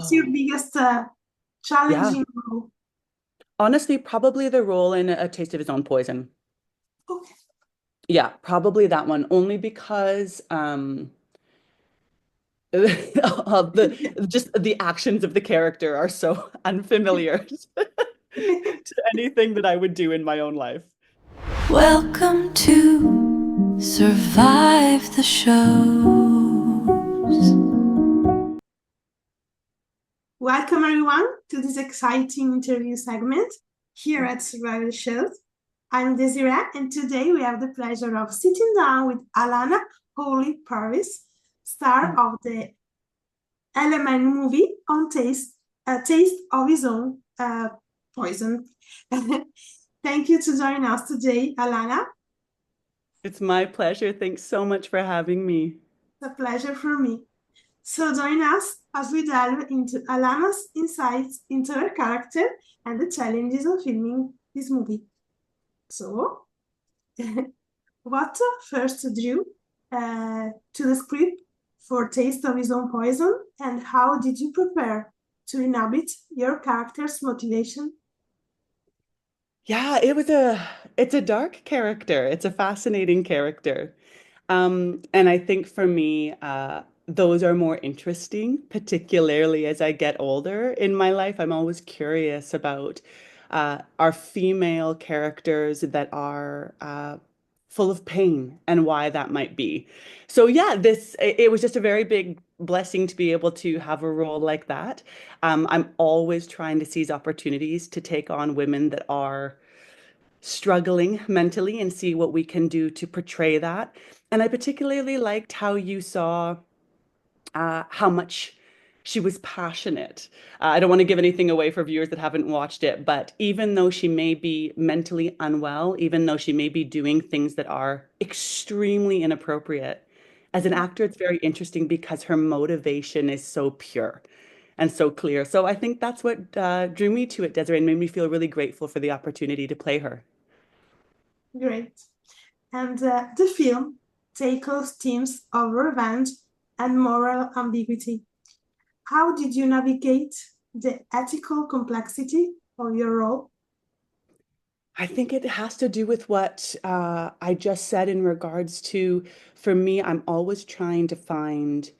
What's your Oh, biggest yeah. challenging role? Honestly, probably the role in A Taste of His Own Poison. Okay. Yeah, probably that one. Only because of the just the actions of the character are so unfamiliar to anything that I would do in my own life. Welcome to Survive the Shows. Welcome everyone to this exciting interview segment here at Survival Shows. I'm Desiree, and today we have the pleasure of sitting down with Alana Hawley Purvis, star of the Element movie on A Taste of His Own Poison. Thank you to join us today, Alana. It's my pleasure. Thanks so much for having me. It's a pleasure for me. So join us as we delve into Alana's insights into her character and the challenges of filming this movie. So, what first drew to the script for Taste of His Own Poison, and how did you prepare to inhabit your character's motivation? Yeah, it's a dark character. It's a fascinating character. And I think for me, those are more interesting, particularly as I get older in my life. I'm always curious about our female characters that are full of pain and why that might be. So yeah, it was just a very big blessing to be able to have a role like that. I'm always trying to seize opportunities to take on women that are struggling mentally and see what we can do to portray that. And I particularly liked how you saw how much she was passionate. I don't want to give anything away for viewers that haven't watched it, but even though she may be mentally unwell, even though she may be doing things that are extremely inappropriate, as an actor, it's very interesting because her motivation is so pure and so clear. So I think that's what drew me to it, Desiree, and made me feel really grateful for the opportunity to play her. Great. And the film tackles themes of revenge and moral ambiguity. How did you navigate the ethical complexity of your role? I think it has to do with what I just said in regards to, for me, I'm always trying to find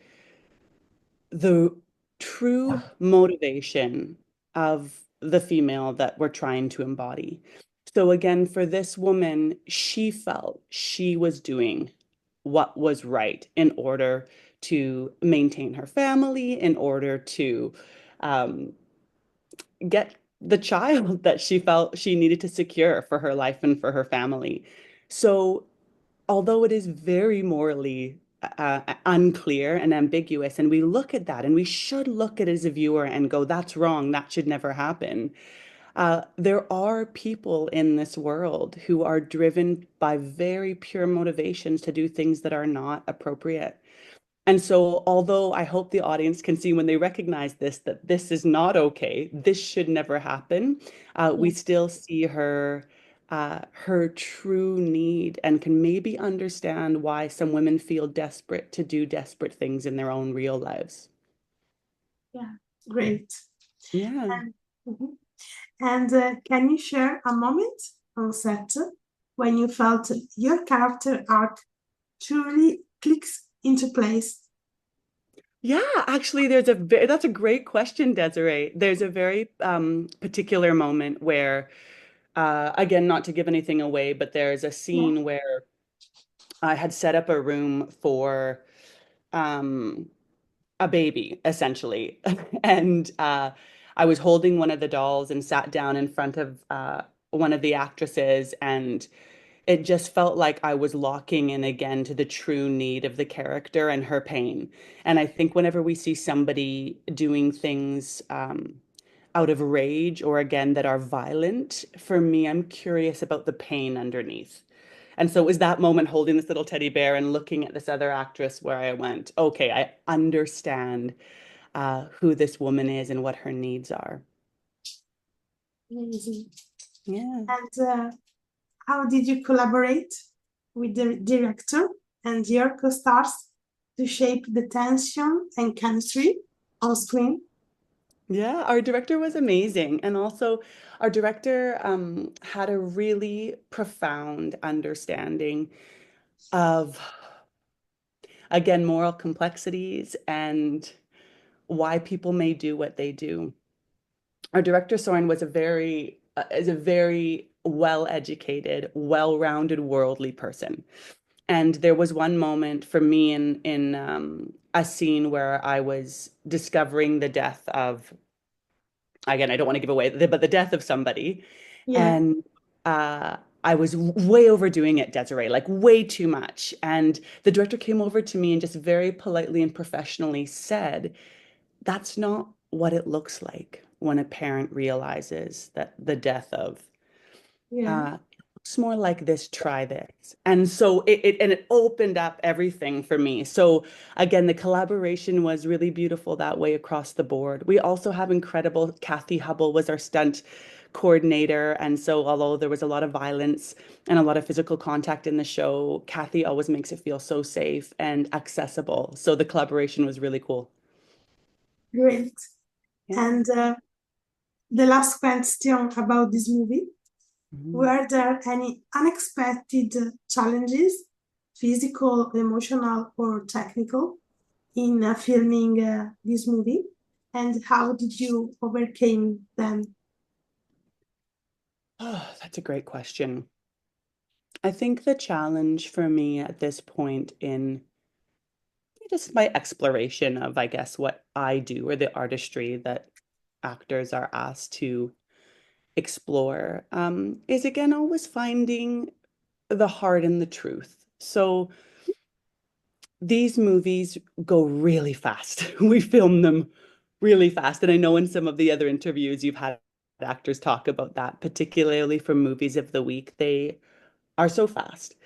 the true motivation of the female that we're trying to embody. So again, for this woman, she felt she was doing what was right in order to maintain her family, in order to um, get the child that she felt she needed to secure for her life and for her family. So, although it is very morally unclear and ambiguous, and we look at that and we should look at it as a viewer and go, that's wrong, that should never happen. There are people in this world who are driven by very pure motivations to do things that are not appropriate. And so, although I hope the audience can see when they recognize this, that this is not okay, this should never happen, we Yeah, still see her true need and can maybe understand why some women feel desperate to do desperate things in their own real lives. yeah, great. Yeah. And, mhm. And can you share a moment on set when you felt your character arc truly clicks into place? Yeah, actually, that's a great question, Desiree. There's a very particular moment where, again, not to give anything away, but there's a Yeah, scene where I had set up a room for um, a baby, essentially. And I was holding one of the dolls and sat down in front of one of the actresses, and it just felt like I was locking in again to the true need of the character and her pain. And I think whenever we see somebody doing things out of rage or again that are violent, for me, I'm curious about the pain underneath. And so it was that moment holding this little teddy bear and looking at this other actress where I went, okay, I understand who this woman is and what her needs are. amazing. Yeah. And how did you collaborate with the director and your co-stars to shape the tension and chemistry on screen? Yeah, our director was amazing. And also, our director had a really profound understanding of, again, moral complexities and why people may do what they do. Our director Soren was is a very well-educated, well-rounded, worldly person. And there was one moment for me in a scene where I was discovering the death of, again, I don't want to give away, but the death of somebody. Yeah, And uh, I was way overdoing it, Desiree, like way too much. And the director came over to me and just very politely and professionally said, that's not what it looks like when a parent realizes that the death of yeah, it looks more like this, try this. And so it opened up everything for me. So again, the collaboration was really beautiful that way across the board. We also have incredible, Cathy Hubble was our stunt coordinator. And so although there was a lot of violence and a lot of physical contact in the show, Cathy always makes it feel so safe and accessible. So the collaboration was really cool. great. Yeah. And the last question about this movie. Mhm. Were there any unexpected challenges, physical, emotional, or technical, in filming this movie? And how did you overcome them? Oh, that's a great question. I think the challenge for me at this point in just my exploration of, I guess, what I do or the artistry that actors are asked to explore, is again always finding the heart and the truth. So these movies go really fast. We film them really fast. And I know in some of the other interviews you've had actors talk about that, particularly for movies of the week. They are so fast.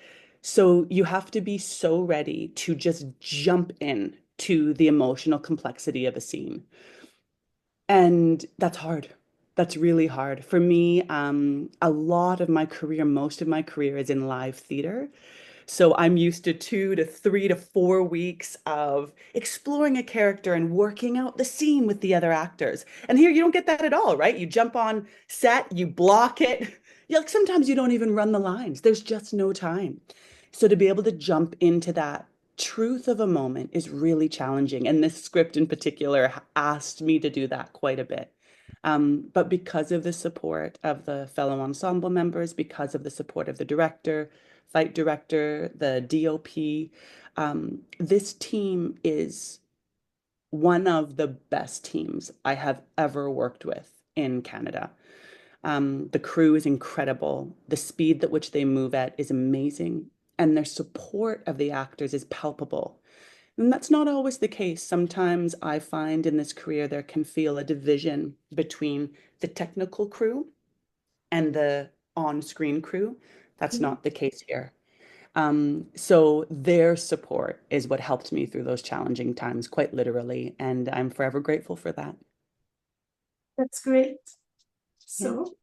So you have to be so ready to just jump in to the emotional complexity of a scene. And that's hard. That's really hard. For me, a lot of my career, most of my career is in live theater. So I'm used to 2 to 3 to 4 weeks of exploring a character and working out the scene with the other actors. And here you don't get that at all, right? You jump on set, you block it. Yeah, like sometimes you don't even run the lines. There's just no time. So to be able to jump into that truth of a moment is really challenging. And this script in particular asked me to do that quite a bit. But because of the support of the fellow ensemble members, because of the support of the director, fight director, the DOP. This team is one of the best teams I have ever worked with in Canada. The crew is incredible. The speed at which they move at is amazing. And their support of the actors is palpable. And that's not always the case. Sometimes I find in this career there can feel a division between the technical crew and the on-screen crew. That's not the case here. So their support is what helped me through those challenging times, quite literally, and I'm forever grateful for that. That's great. Yeah, So,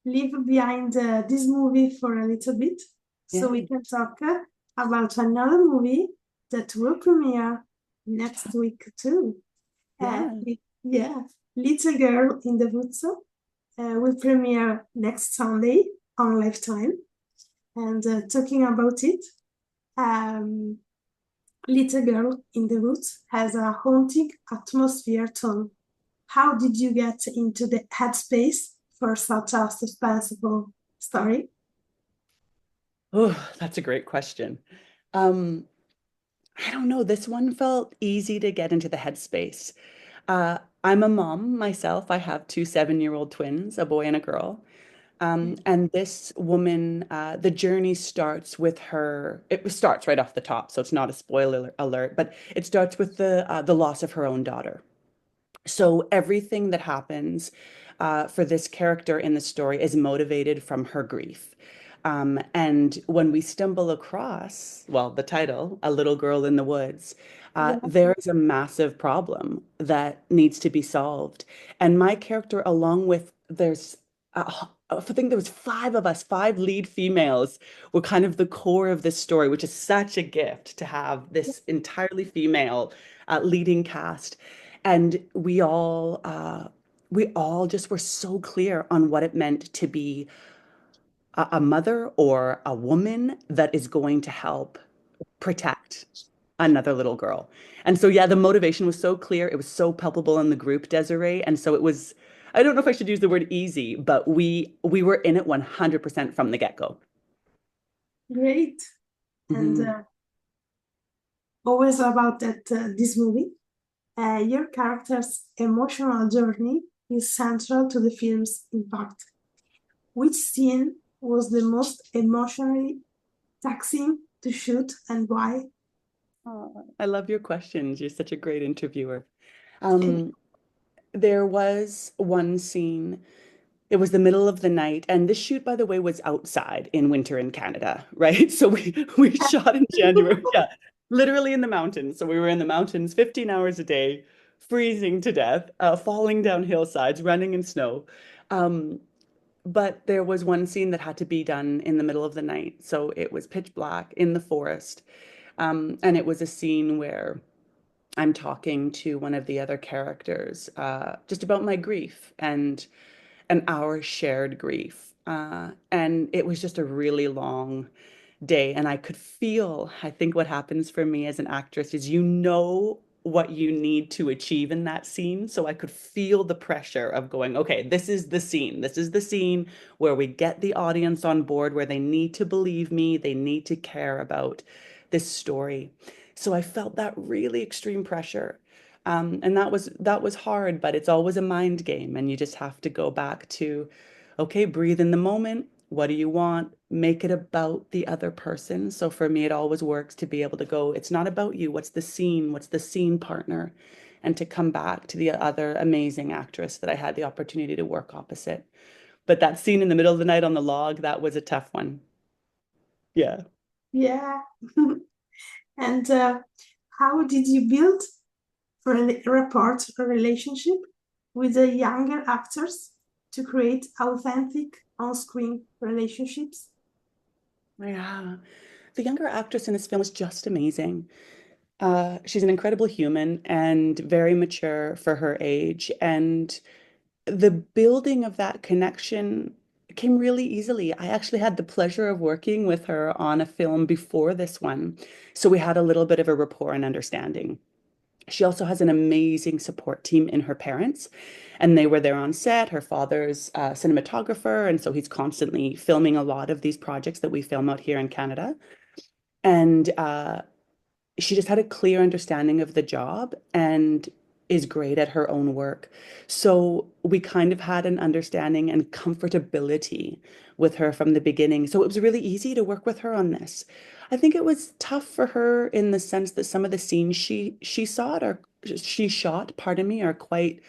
leave behind this movie for a little bit so yeah, we can talk about another movie that will premiere next week too. Uh, yeah. yeah, Little Girl in the Woods will premiere next Sunday on Lifetime. And talking about it, um, Little Girl in the Woods has a haunting atmosphere tone. How did you get into the headspace for such a suspenseful story? Oh, that's a great question. Um, I don't know. This one felt easy to get into the headspace. I'm a mom myself. I have two 7-year-old twins, a boy and a girl. And this woman, the journey starts with her. It starts right off the top, so it's not a spoiler alert, but it starts with the loss of her own daughter. So everything that happens for this character in the story is motivated from her grief. And when we stumble across, well, the title, A Little Girl in the Woods, Yeah, there's a massive problem that needs to be solved. And my character, along with, I think there was five of us, five lead females, were kind of the core of this story, which is such a gift to have this entirely female leading cast. And we all just were so clear on what it meant to be a mother or a woman that is going to help protect another little girl. And so, yeah, the motivation was so clear. It was so palpable in the group, Desiree. And so it was, I don't know if I should use the word easy, but we were in it 100% from the get-go. Great. And Mhm. always about that this movie, your character's emotional journey is central to the film's impact. Which scene was the most emotionally taxing to shoot and why? Oh, I love your questions. You're such a great interviewer. Thank Um, there was one scene. It was the middle of the night, and this shoot, by the way, was outside in winter in Canada, right? So we shot in January, you. yeah, literally in the mountains. So we were in the mountains 15 hours a day, freezing to death, falling down hillsides, running in snow. Um, but there was one scene that had to be done in the middle of the night, so it was pitch black in the forest, and it was a scene where I'm talking to one of the other characters just about my grief and our shared grief. And it was just a really long day. And I could feel, I think what happens for me as an actress is you know what you need to achieve in that scene. So I could feel the pressure of going, okay, this is the scene. This is the scene where we get the audience on board, where they need to believe me, they need to care about this story. So I felt that really extreme pressure. And that was hard, but it's always a mind game, and you just have to go back to, okay, breathe in the moment. What do you want? Make it about the other person. So for me, it always works to be able to go, it's not about you. What's the scene? What's the scene partner? And to come back to the other amazing actress that I had the opportunity to work opposite. But that scene in the middle of the night on the log, that was a tough one. Yeah. Yeah. And how did you build rapport or relationship with the younger actors to create authentic on-screen relationships? Yeah. The younger actress in this film was just amazing. She's an incredible human and very mature for her age. And the building of that connection came really easily. I actually had the pleasure of working with her on a film before this one. So we had a little bit of a rapport and understanding. She also has an amazing support team in her parents, and they were there on set. Her father's a cinematographer, and so he's constantly filming a lot of these projects that we film out here in Canada. And she just had a clear understanding of the job and is great at her own work. So we kind of had an understanding and comfortability with her from the beginning. So it was really easy to work with her on this. I think it was tough for her in the sense that some of the scenes she shot, pardon me, are quite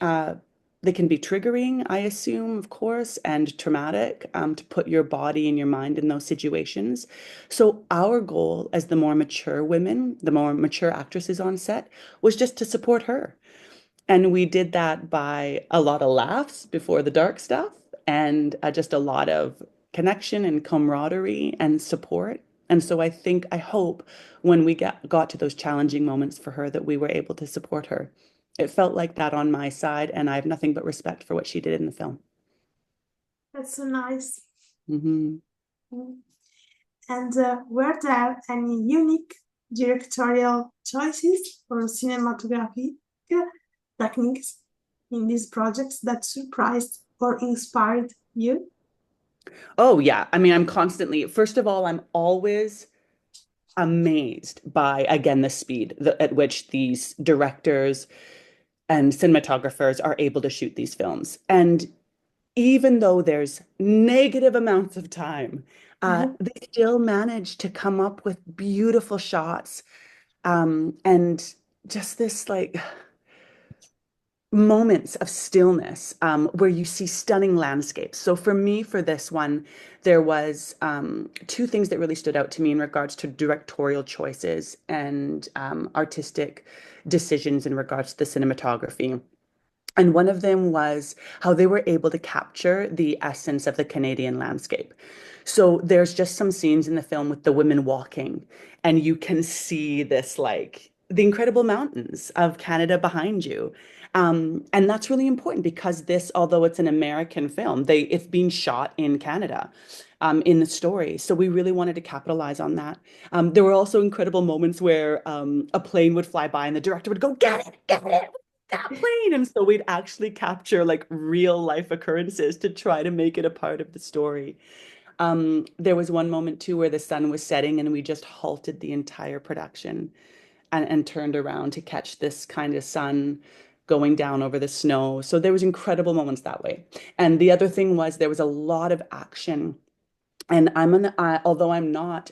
uh, they can be triggering, I assume, of course, and traumatic to put your body and your mind in those situations. So our goal as the more mature women, the more mature actresses on set, was just to support her. And we did that by a lot of laughs before the dark stuff and just a lot of connection and camaraderie and support. And so I hope when we got to those challenging moments for her that we were able to support her. It felt like that on my side, and I have nothing but respect for what she did in the film. That's so nice. Hmm. Mm. And were there any unique directorial choices or cinematography techniques in these projects that surprised or inspired you? Oh, yeah. I mean, first of all, I'm always amazed by, again, the speed at which these directors and cinematographers are able to shoot these films. And even though there's negative amounts of time, they still manage to come up with beautiful shots and just this like moments of stillness where you see stunning landscapes. So for me, for this one, there was two things that really stood out to me in regards to directorial choices and artistic decisions in regards to the cinematography. And one of them was how they were able to capture the essence of the Canadian landscape. So there's just some scenes in the film with the women walking, and you can see this like the incredible mountains of Canada behind you. And that's really important because this, although it's an American film, it's being shot in Canada, in the story. So we really wanted to capitalize on that. There were also incredible moments where a plane would fly by and the director would go, get it, that plane. And so we'd actually capture like real life occurrences to try to make it a part of the story. There was one moment too where the sun was setting and we just halted the entire production and turned around to catch this kind of sun going down over the snow. So there was incredible moments that way. And the other thing was there was a lot of action. And although I'm not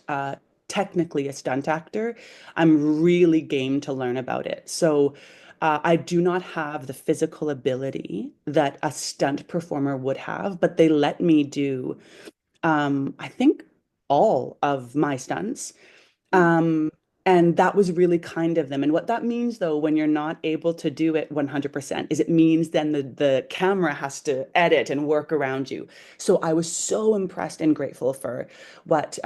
technically a stunt actor, I'm really game to learn about it. So I do not have the physical ability that a stunt performer would have, but they let me do I think all of my stunts. Um, and that was really kind of them. And what that means, though, when you're not able to do it 100%, is it means then the camera has to edit and work around you. So I was so impressed and grateful for what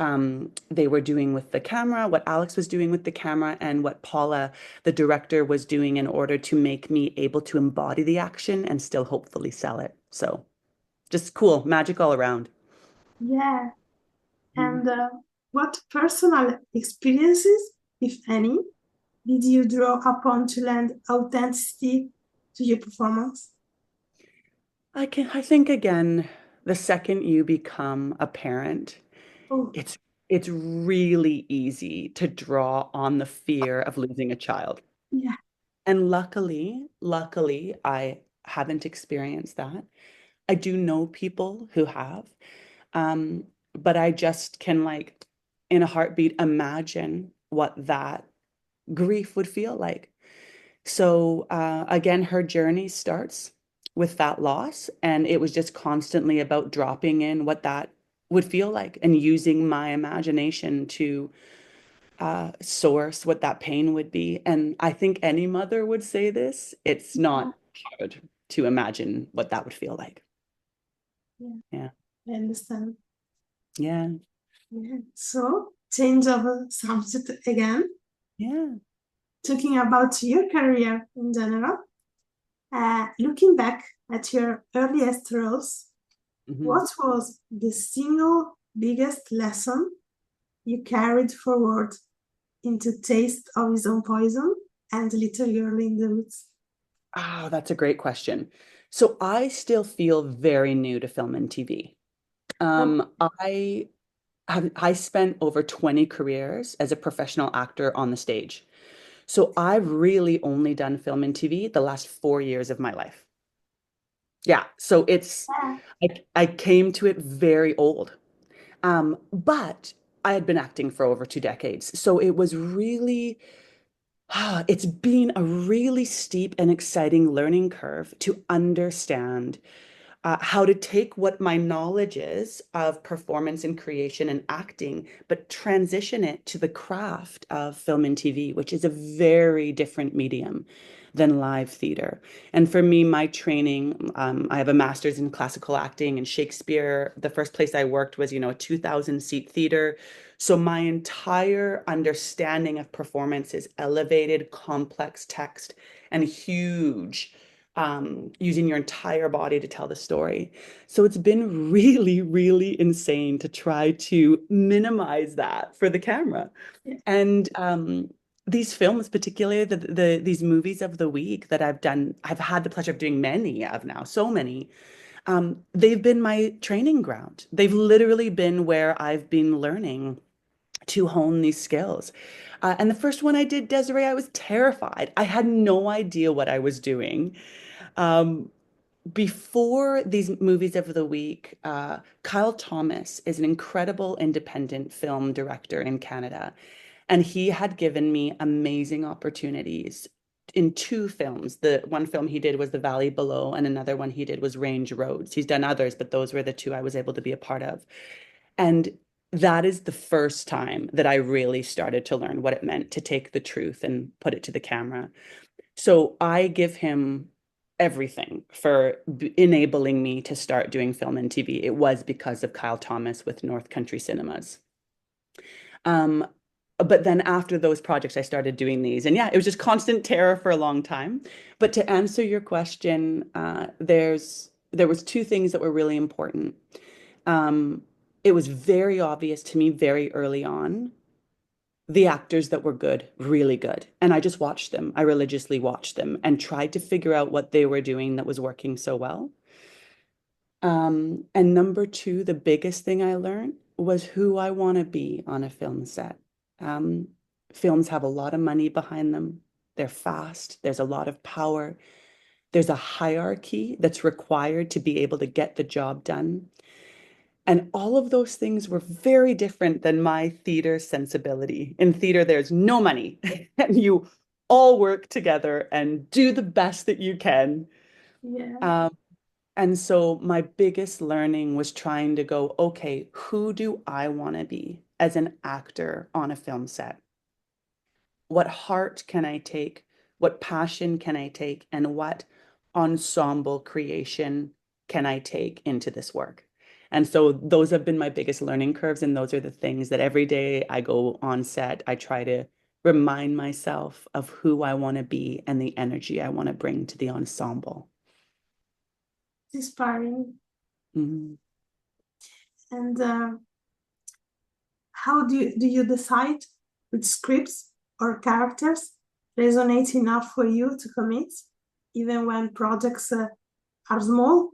they were doing with the camera, what Alex was doing with the camera, and what Paula, the director, was doing in order to make me able to embody the action and still hopefully sell it. So just cool, magic all around. Yeah. And what personal experiences, if any, did you draw upon to lend authenticity to your performance? I think again, the second you become a parent, Oh, it's it's really easy to draw on the fear of losing a child. yeah. And luckily, I haven't experienced that. I do know people who have, um, but I just can like in a heartbeat imagine what that grief would feel like. So again, her journey starts with that loss, and it was just constantly about dropping in what that would feel like and using my imagination to source what that pain would be. And I think any mother would say this. It's Yeah. not hard to imagine what that would feel like. Yeah. Yeah. I understand. Yeah. Yeah. So, change of subject again, Yeah. talking about your career in general. Looking back at your earliest roles, Mhm. what was the single biggest lesson you carried forward into Taste of His Own Poison and Little Girl in the Woods? Oh, that's a great question. So I still feel very new to film and TV. Oh, I spent over 20 careers as a professional actor on the stage. So I've really only done film and TV the last 4 years of my life. Yeah, so yeah. I came to it very old. But I had been acting for over 2 decades. So it was really, it's been a really steep and exciting learning curve to understand how to take what my knowledge is of performance and creation and acting, but transition it to the craft of film and TV, which is a very different medium than live theater. And for me, my training, I have a master's in classical acting and Shakespeare. The first place I worked was, a 2,000 seat theater. So my entire understanding of performance is elevated, complex text and huge using your entire body to tell the story. So it's been really, really insane to try to minimize that for the camera. Yeah. And these films, particularly these movies of the week that I've done, I've had the pleasure of doing many of now, so many. They've been my training ground. They've literally been where I've been learning to hone these skills. And the first one I did, Desiree, I was terrified. I had no idea what I was doing. Um, Before these movies of the week, Kyle Thomas is an incredible independent film director in Canada, and he had given me amazing opportunities in two films. The one film he did was The Valley Below, and another one he did was Range Roads. He's done others, but those were the two I was able to be a part of. And that is the first time that I really started to learn what it meant to take the truth and put it to the camera. So I give him everything for enabling me to start doing film and TV. It was because of Kyle Thomas with North Country Cinemas. Um, but then after those projects, I started doing these. And yeah, it was just constant terror for a long time. But to answer your question, there was two things that were really important. Um, it was very obvious to me very early on the actors that were good, really good. And I just watched them. I religiously watched them and tried to figure out what they were doing that was working so well. And number two, the biggest thing I learned was who I want to be on a film set. Um, Films have a lot of money behind them. They're fast. There's a lot of power. There's a hierarchy that's required to be able to get the job done. And all of those things were very different than my theater sensibility. In theater, there's no money, and you all work together and do the best that you can. Yeah. And so my biggest learning was trying to go, okay, who do I want to be as an actor on a film set? What heart can I take? What passion can I take? And what ensemble creation can I take into this work? And so those have been my biggest learning curves. And those are the things that every day I go on set, I try to remind myself of who I want to be and the energy I want to bring to the ensemble. Inspiring. Mhm. And how do you decide which scripts or characters resonate enough for you to commit, even when projects are small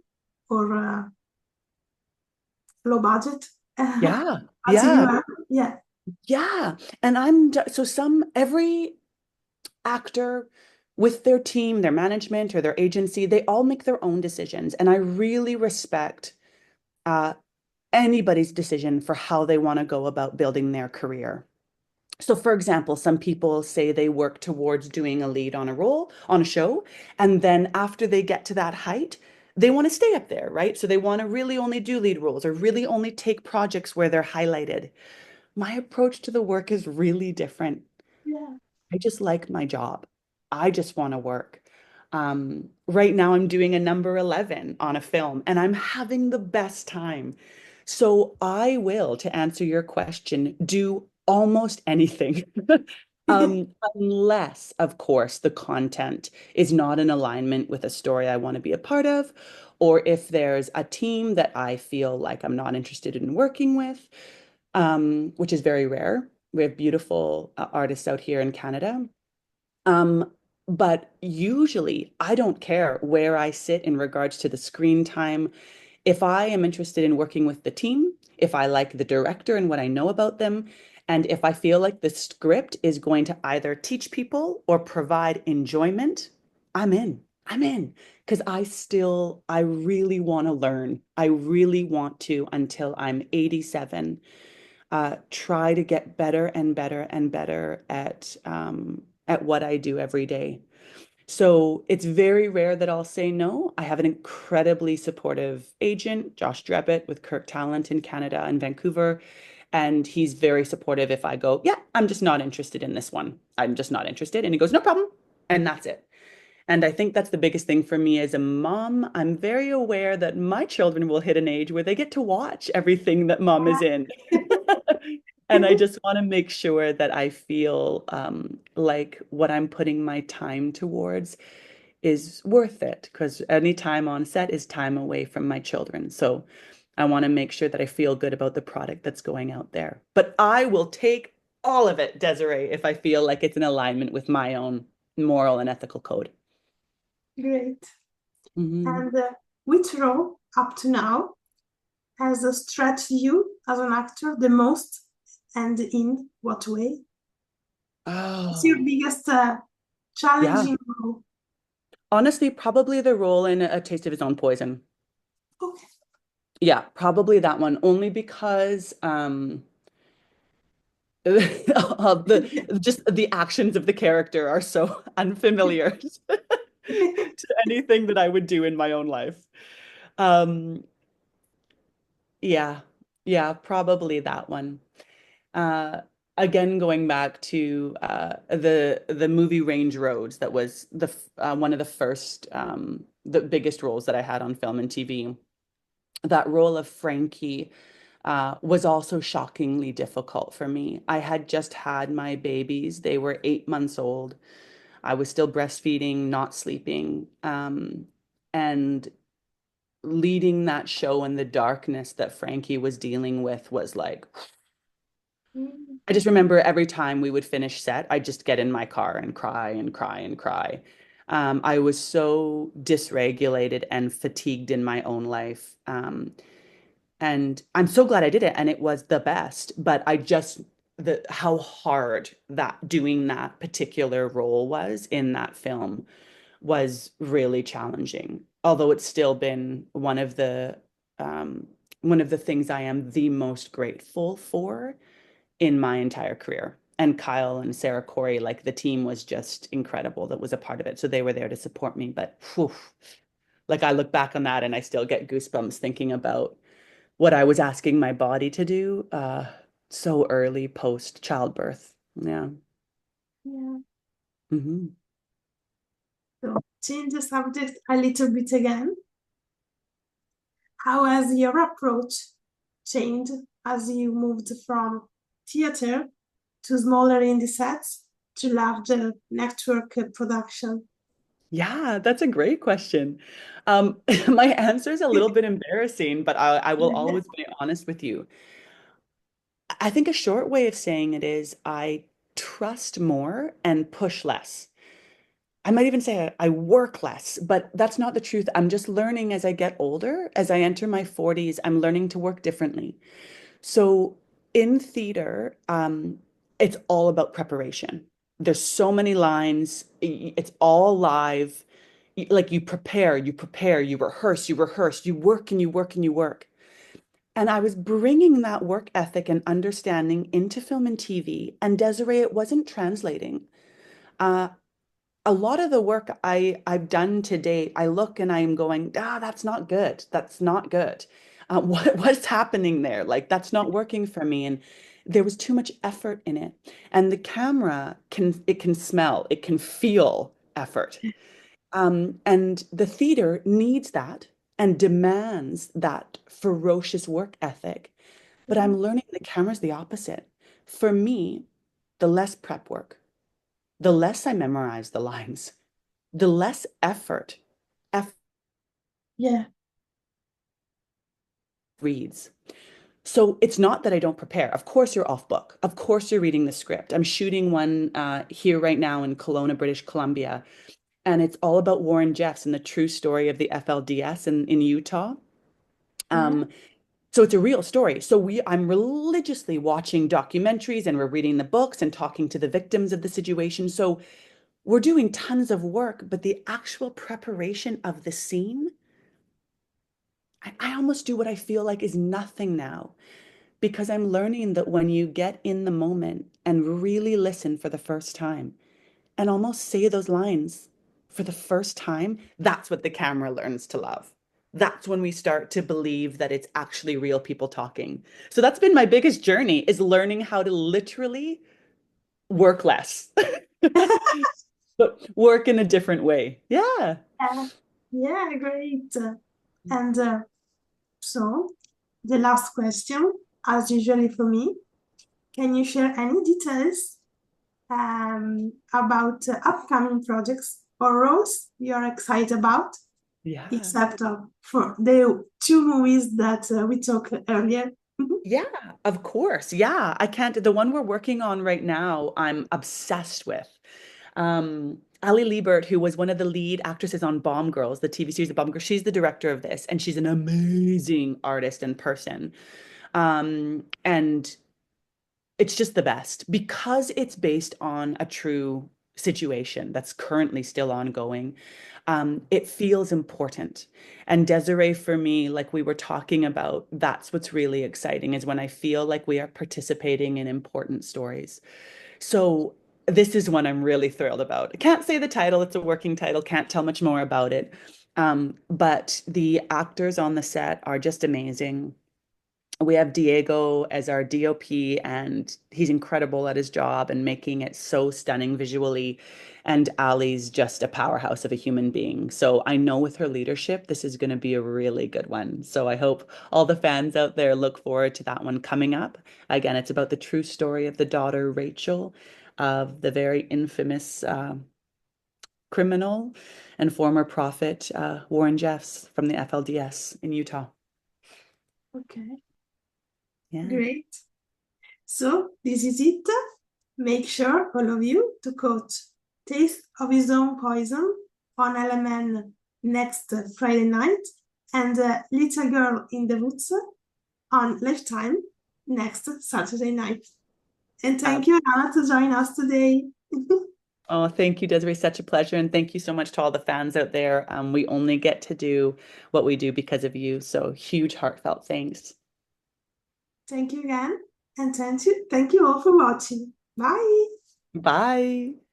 or low budget? Yeah, How do yeah, you, yeah, yeah. And so every actor with their team, their management or their agency, they all make their own decisions. And I really respect uh, anybody's decision for how they want to go about building their career. So, for example, some people say they work towards doing a lead on a role, on a show, and then after they get to that height, they want to stay up there, right? So they want to really only do lead roles or really only take projects where they're highlighted. My approach to the work is really different. yeah, I just like my job. I just want to work. Right now, I'm doing a number 11 on a film and I'm having the best time. So I will, to answer your question, do almost anything. Unless, of course, the content is not in alignment with a story I want to be a part of, or if there's a team that I feel like I'm not interested in working with, which is very rare. We have beautiful artists out here in Canada. Um, but usually I don't care where I sit in regards to the screen time. If I am interested in working with the team, if I like the director and what I know about them, and if I feel like the script is going to either teach people or provide enjoyment, I'm in. I'm in because I really want to learn. I really want to, until I'm 87, try to get better and better and better at what I do every day. So it's very rare that I'll say no. I have an incredibly supportive agent, Josh Drebbett with Kirk Talent in Canada and Vancouver. And he's very supportive if I go, yeah, I'm just not interested in this one. I'm just not interested. And he goes, no problem. And that's it. And I think that's the biggest thing for me as a mom. I'm very aware that my children will hit an age where they get to watch everything that mom is in. And I just want to make sure that I feel like what I'm putting my time towards is worth it, because any time on set is time away from my children. So I want to make sure that I feel good about the product that's going out there. But I will take all of it, Desiree, if I feel like it's in alignment with my own moral and ethical code. great. Mhm. And which role up to now has stretched you as an actor the most, and in what way? What's your Oh, biggest yeah. challenging role? Honestly, probably the role in A Taste of His Own Poison. Okay. Yeah, probably that one, only because of the just the actions of the character are so unfamiliar to anything that I would do in my own life. Um, yeah, yeah, probably that one. Uh, Again, going back to the movie Range Roads, that was one of the first, the biggest roles that I had on film and TV. That role of Frankie was also shockingly difficult for me. I had just had my babies. They were 8 months old. I was still breastfeeding, not sleeping. And leading that show in the darkness that Frankie was dealing with was like, Mm. I just remember every time we would finish set, I'd just get in my car and cry and cry and cry. I was so dysregulated and fatigued in my own life. And I'm so glad I did it, and it was the best. But I just how hard that doing that particular role was in that film was really challenging. Although it's still been um, one of the things I am the most grateful for in my entire career. And Kyle and Sarah Corey, like the team was just incredible that was a part of it. So they were there to support me. But whew, like I look back on that and I still get goosebumps thinking about what I was asking my body to do so early post childbirth. Yeah. Yeah. Hmm. So change the subject a little bit again. How has your approach changed as you moved from theater to smaller indie sets to larger network production? Yeah, that's a great question. My answer is a little bit embarrassing, but I will always be honest with you. I think a short way of saying it is I trust more and push less. I might even say I work less, but that's not the truth. I'm just learning as I get older, as I enter my 40s, I'm learning to work differently. So in theater, it's all about preparation. There's so many lines. It's all live. Like you prepare, you rehearse, you work and you work and you work. And I was bringing that work ethic and understanding into film and TV. And Desiree, it wasn't translating. Uh, a lot of the work I've done to date, I look and I'm going, that's not good. That's not good. What's happening there? Like that's not working for me. And there was too much effort in it. And the camera can smell, it can feel effort. And the theater needs that and demands that ferocious work ethic. But I'm learning the camera's the opposite. For me, the less prep work, the less I memorize the lines, the less effort Yeah. reads. So it's not that I don't prepare. Of course, you're off book. Of course, you're reading the script. I'm shooting one here right now in Kelowna, British Columbia, and it's all about Warren Jeffs and the true story of the FLDS in Utah. Yeah. Um, so it's a real story. So I'm religiously watching documentaries and we're reading the books and talking to the victims of the situation. So we're doing tons of work, but the actual preparation of the scene, I almost do what I feel like is nothing now because I'm learning that when you get in the moment and really listen for the first time and almost say those lines for the first time, that's what the camera learns to love. That's when we start to believe that it's actually real people talking. So that's been my biggest journey is learning how to literally work less, but work in a different way. Yeah. Yeah, yeah, great. And so, the last question, as usually for me, can you share any details about upcoming projects or roles you're excited about, Yeah. except for the two movies that we talked earlier? Mhm. Yeah, of course. Yeah, I can't. The one we're working on right now, I'm obsessed with. Ali Liebert, who was one of the lead actresses on Bomb Girls, the TV series of Bomb Girls, she's the director of this, and she's an amazing artist and person. And it's just the best because it's based on a true situation that's currently still ongoing. It feels important. And Desiree, for me, like we were talking about, that's what's really exciting is when I feel like we are participating in important stories. So this is one I'm really thrilled about. I can't say the title, it's a working title, can't tell much more about it. But the actors on the set are just amazing. We have Diego as our DOP, and he's incredible at his job and making it so stunning visually. And Ali's just a powerhouse of a human being. So I know with her leadership, this is going to be a really good one. So I hope all the fans out there look forward to that one coming up. Again, it's about the true story of the daughter, Rachel, of the very infamous criminal and former prophet, Warren Jeffs from the FLDS in Utah. Okay, Yeah. great. So this is it. Make sure, all of you, to quote Taste of His Own Poison on LMN next Friday night, and Little Girl in the Woods on Lifetime next Saturday night. And thank you, Anna, to join us today. Oh, thank you, Desiree. Such a pleasure. And thank you so much to all the fans out there. We only get to do what we do because of you. So huge heartfelt thanks. Thank you again. And thank you all for watching. Bye. Bye.